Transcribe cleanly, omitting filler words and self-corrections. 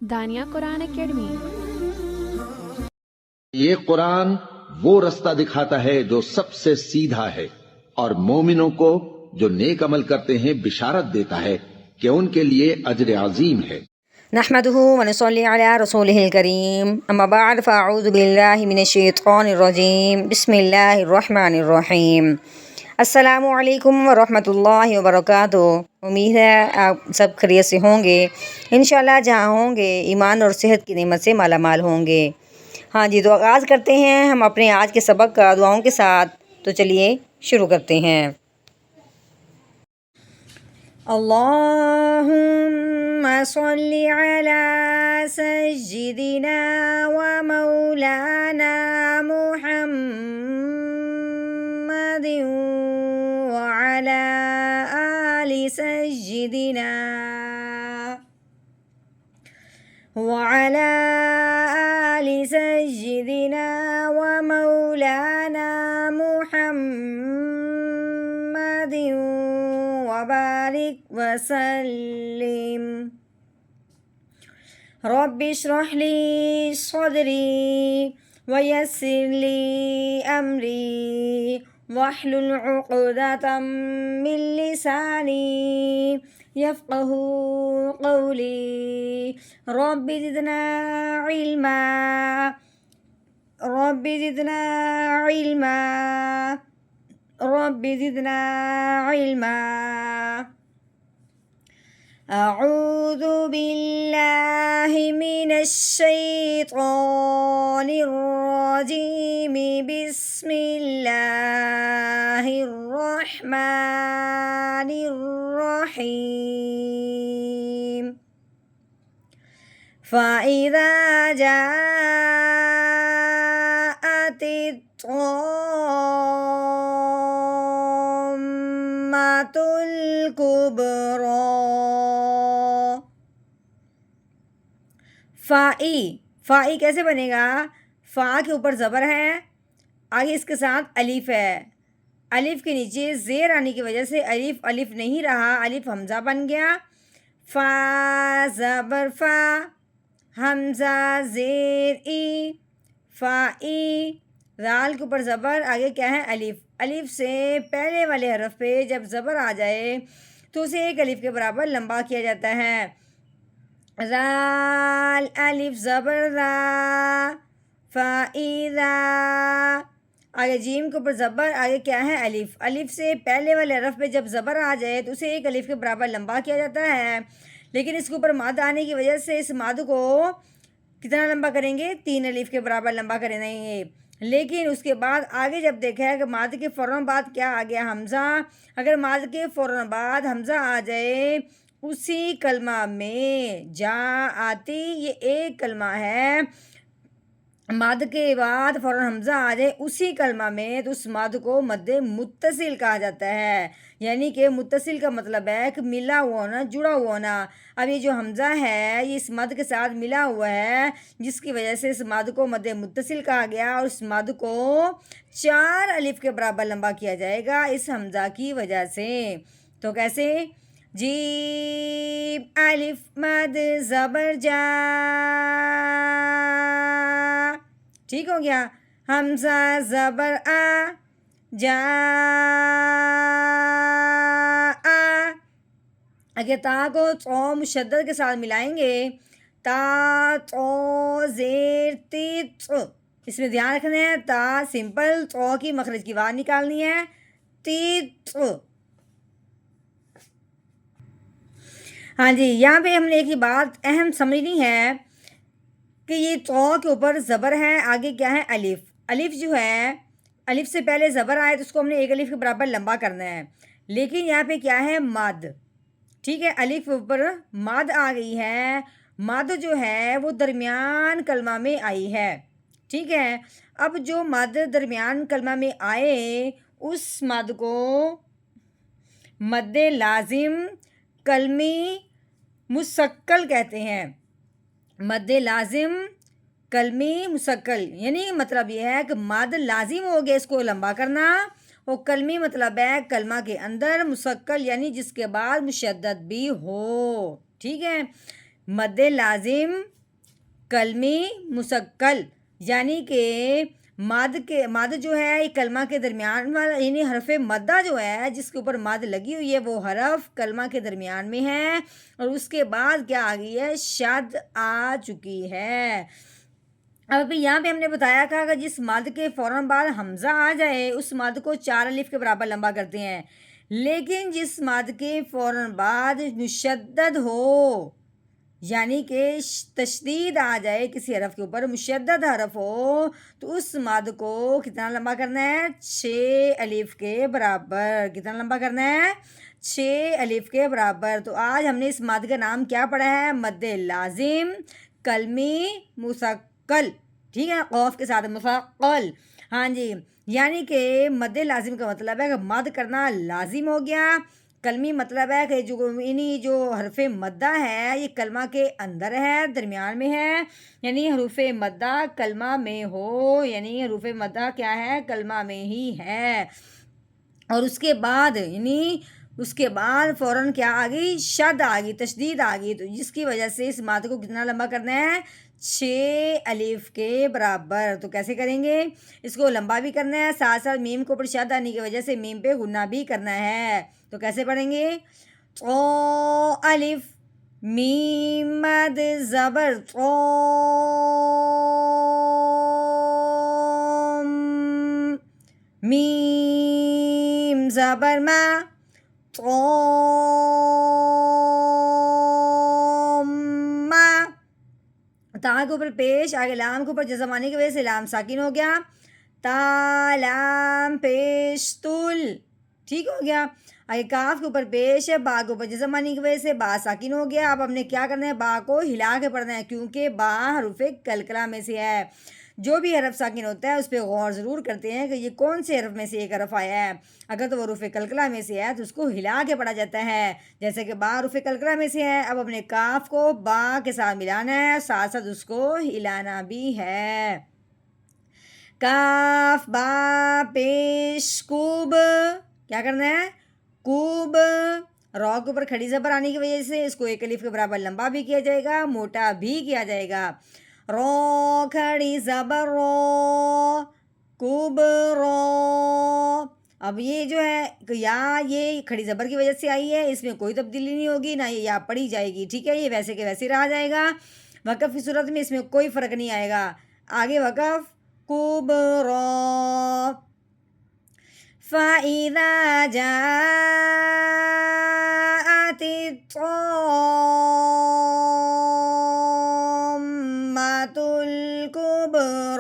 دانیہ قرآن academy. یہ قرآن وہ رستہ دکھاتا ہے جو سب سے سیدھا ہے، اور مومنوں کو جو نیک عمل کرتے ہیں بشارت دیتا ہے کہ ان کے لیے اجر عظیم ہے۔ نحمده ونصلي على رسوله الكريم اما بعد فاعوذ بالله من الشیطان الرجیم بسم اللہ الرحمن الرحیم۔ السلام علیکم ورحمۃ اللہ وبرکاتہ۔ امید ہے آپ سب خیریت سے ہوں گے، انشاءاللہ جہاں ہوں گے ایمان اور صحت کی نعمت سے مالا مال ہوں گے۔ ہاں جی، تو آغاز کرتے ہیں ہم اپنے آج کے سبق کا دعاؤں کے ساتھ۔ تو چلیے شروع کرتے ہیں۔ اللہم صلی علی سیدنا و مولانا محمد وعلی آل سیدنا وعلی آل سیدنا و مولانا محمد وبارک وسلم۔ رب اشرح لی صدری ویسر لی امری واحلل عقدۃ من لسانی یفقہوا قولی۔ رب زدنا علما رب زدنا علما رب زدنا علما۔ اعوذ باللہ من الشیطان الرجیم بسم اللہ الرحمن الرحیم۔ فَإِذَا جَاءَتِ الطَّامَّةُ الْكُبْرىٰ۔ فائی کیسے بنے گا؟ فا کے اوپر زبر ہے، آگے اس کے ساتھ الف ہے، الف کے نیچے زیر آنے کی وجہ سے الف نہیں رہا، الف حمزہ بن گیا۔ فا زبر فا، حمزہ زیر ای، فا ای، رال کے اوپر زبر، آگے کیا ہے؟ الف۔ الف سے پہلے والے حرف پہ جب زبر آ جائے تو اسے ایک الف کے برابر لمبا کیا جاتا ہے۔ رال الف زبر را، فائدہ، آگے جیم کے اوپر زبر، آگے کیا ہے؟ الف۔ الف سے پہلے والے حرف پہ جب زبر آ جائے تو اسے ایک الف کے برابر لمبا کیا جاتا ہے، لیکن اس کے اوپر ماد آنے کی وجہ سے اس ماد کو کتنا لمبا کریں گے؟ 3 الف کے برابر لمبا کریں گے۔ لیکن اس کے بعد آگے جب دیکھا ہے کہ ماد کے فوراً بعد کیا آ گیا؟ حمزہ۔ اگر ماد کے فوراً بعد حمزہ آ جائے اسی کلمہ میں جا آتی، یہ ایک کلمہ ہے، ماد کے بعد فوراً حمزہ آ جائے اسی کلمہ میں تو اس ماد کو مد متصل کہا جاتا ہے، یعنی کہ متصل کا مطلب ہے کہ ملا ہوا ہونا، جڑا ہوا ہونا۔ اب یہ جو حمزہ ہے یہ اس مد کے ساتھ ملا ہوا ہے، جس کی وجہ سے اس مد کو مد متصل کہا گیا، اور اس مد کو 4 الف کے برابر لمبا کیا جائے گا اس حمزہ کی وجہ سے۔ تو کیسے؟ جیم الف مد زبر جا، ٹھیک ہو گیا؟ حمزہ زبر آ، جا آ، اگر تا کو تو مشدد کے ساتھ ملائیں گے، تا تو زیر تی تو، اس میں دھیان رکھنا ہے تا سمپل، تو کی مخرج کی آواز نکالنی ہے، تی تو۔ ہاں جی، یہاں پہ ہم نے ایک ہی بات اہم سمجھنی ہے کہ یہ تو کے اوپر زبر ہے، آگے کیا ہے؟ الف۔ الف جو ہے، الف سے پہلے زبر آئے تو اس کو ہم نے ایک الف کے برابر لمبا کرنا ہے، لیکن یہاں پہ کیا ہے؟ ماد، ٹھیک ہے؟ الف کے اوپر ماد آ گئی ہے، ماد جو ہے وہ درمیان کلمہ میں آئی ہے، ٹھیک ہے؟ اب جو ماد درمیان کلمہ میں آئے اس ماد کو مد لازم کلمی مسکل کہتے ہیں۔ مد لازم کلمی مسکل، یعنی مطلب یہ ہے کہ مد لازم ہو گیا اس کو لمبا کرنا، وہ کلمی مطلب ہے کلمہ کے اندر مسکل یعنی جس کے بعد مشدد بھی ہو، ٹھیک ہے. مد لازم کلمی مسکل یعنی کہ مد جو ہے یہ کلمہ کے درمیان والا یعنی حرف مدہ جو ہے جس کے اوپر مد لگی ہوئی ہے وہ حرف کلمہ کے درمیان میں ہے اور اس کے بعد کیا آ گئی ہے، شد آ چکی ہے. اب یہاں پہ ہم نے بتایا تھا کہ جس مد کے فوراً بعد حمزہ آ جائے اس مد کو 4 الف کے برابر لمبا کرتے ہیں، لیکن جس مد کے فوراً بعد مشدد ہو یعنی کہ تشدید آ جائے کسی حرف کے اوپر، مشدد حرف ہو، تو اس مد کو کتنا لمبا کرنا ہے، 6 الف کے برابر. کتنا لمبا کرنا ہے، 6 الف کے برابر. تو آج ہم نے اس مد کا نام کیا پڑھا ہے، مد لازم کلمی مسکل، ٹھیک ہے، قوف کے ساتھ مسقل. ہاں جی، یعنی کہ مد لازم کا مطلب ہے کہ مد کرنا لازم ہو گیا. کلمی مطلب ہے کہ جو حرف مدہ ہے یہ کلمہ کے اندر ہے، درمیان میں ہے، یعنی حروف مدہ کلمہ میں ہو، یعنی حروف مدہ کیا ہے، کلمہ میں ہی ہے. اور اس کے بعد فوراً کیا آ گئی، شد آ گئی، تشدید آ گئی، تو جس کی وجہ سے اس مد کو کتنا لمبا کرنا ہے، 6 الف کے برابر. تو کیسے کریں گے، اس کو لمبا بھی کرنا ہے، ساتھ ساتھ میم کو اوپر شد آنے کی وجہ سے میم پہ غنہ بھی کرنا ہے. تو کیسے پڑھیں گے، او الف میم مد زبر میم زبر ما ما، تا کے اوپر پیش، آگے لام کے اوپر جزم آنے کی وجہ سے لام ساکن ہو گیا، تا لام پیش تل، ٹھیک ہو گیا. آگے کاف کے اوپر پیش ہے، با کے اوپر جزم آنے کی وجہ سے با ساکن ہو گیا. اب ہم نے کیا کرنا ہے، با کو ہلا کے پڑھنا ہے کیونکہ با حروف کلکلہ میں سے ہے. جو بھی حرف ساکن ہوتا ہے اس پہ غور ضرور کرتے ہیں کہ یہ کون سے حرف میں سے ایک حرف آیا ہے. اگر تو وہ حروف کلکلہ میں سے ہے تو اس کو ہلا کے پڑھا جاتا ہے، جیسے کہ با حروف کلکلہ میں سے ہے. اب اپنے کاف کو با کے ساتھ ملانا ہے، ساتھ ساتھ اس کو ہلانا بھی ہے. کاف با پیش کوب، کیا کرنا ہے، کوب. را کے اوپر کھڑی زبر آنے کی وجہ سے اس کو 1 الف کے برابر لمبا بھی کیا جائے گا، موٹا بھی کیا جائے گا. رو کھڑی زبر رو، کوب رو. اب یہ جو ہے یا یہ کھڑی زبر کی وجہ سے آئی ہے، اس میں کوئی تبدیلی نہیں ہوگی، نہ یہ یا پڑھی جائے گی، ٹھیک ہے، یہ ویسے کہ ویسے رہ جائے گا. وقف کی صورت میں اس میں کوئی فرق نہیں آئے گا. آگے وقف کوب رو. فَإِذَا جَاءَتِ الطَّامَّةُ الْكُبْرَى